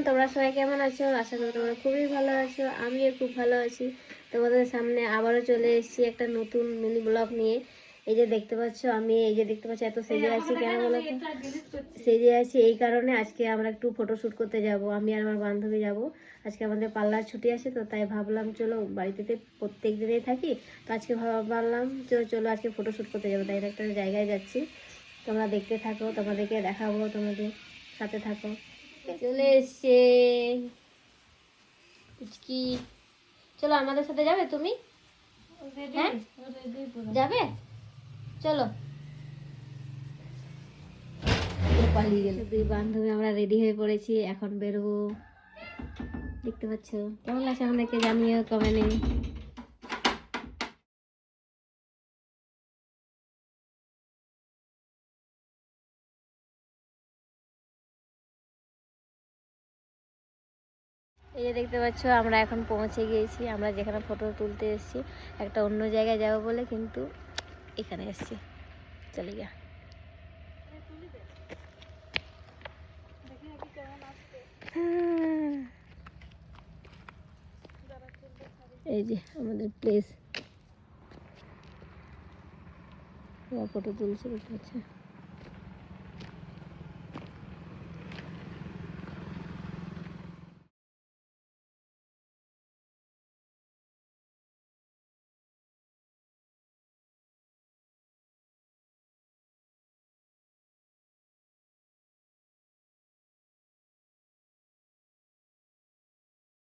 তোমরা সবাই কেমন আছো? আশা করি তোমরা খুবই ভালো আছো। আমিও খুব ভালো আছি। তোমাদের সামনে আবারও চলে এসেছি একটা নতুন মিনি ব্লগ নিয়ে। এই যে দেখতে পাচ্ছ, আমি এই যে দেখতে পাচ্ছি এত সেজে আছি কেন বলো তো? সেজে আছি এই কারণে, আজকে আমরা একটু ফটোশ্যুট করতে যাব। আমি আর আমার বান্ধবী যাব। আজকে আমাদের পার্লার ছুটি আছে, তো তাই ভাবলাম চলো, বাড়িতে প্রত্যেক দিনেই থাকি, তো আজকে ভাবলাম চলো আজকে ফটোশ্যুট করতে যাবো। তাই একটা জায়গায় যাচ্ছি, তোমরা দেখতে থাকো, তোমাদেরকে দেখাবো, তোমাদের সাথে থাকো। চলে এসছে পুচকি। চলো আমাদের সাথে যাবে তুমি? হ্যাঁ যাবে, চলো। পালিয়ে গেল দুই বান্ধবী, আমরা রেডি হয়ে পড়েছি, এখন বেরোবো। দেখতে পাচ্ছ কেমন লাগছে আমাদেরকে, জানিও কমেন্টে। এই যে দেখতে পাচ্ছ, আমরা এখন পৌঁছে গিয়েছি। আমরা যেখানে ফটো তুলতে এসেছি, একটা অন্য জায়গায় যাবো বলে কিন্তু এখানে এসেছি। চলে গিয়া এই যে আমাদের প্লেস, ফটো তুলছে দেখতে পাচ্ছি।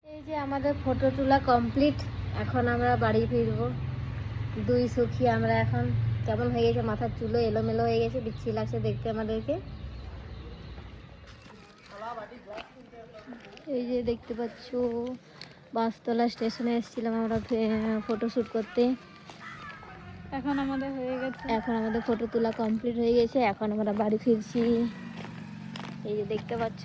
এই যে আমাদের ফটো তোলা কমপ্লিট, এখন আমরা বাড়ি ফিরবো। দুই সখী আমরা এখন, কেমন হয়ে গেছে, মাথার চুলো এলোমেলো হয়ে গেছে, বিচ্ছি লাগছে দেখতে আমাদেরকে। এই যে দেখতে পাচ্ছ, বাসতলা স্টেশনে এসেছিলাম আমরা ফটোশ্যুট করতে। এখন আমাদের ফটো তোলা কমপ্লিট হয়ে গেছে, এখন আমরা বাড়ি ফিরছি। এই যে দেখতে পাচ্ছ।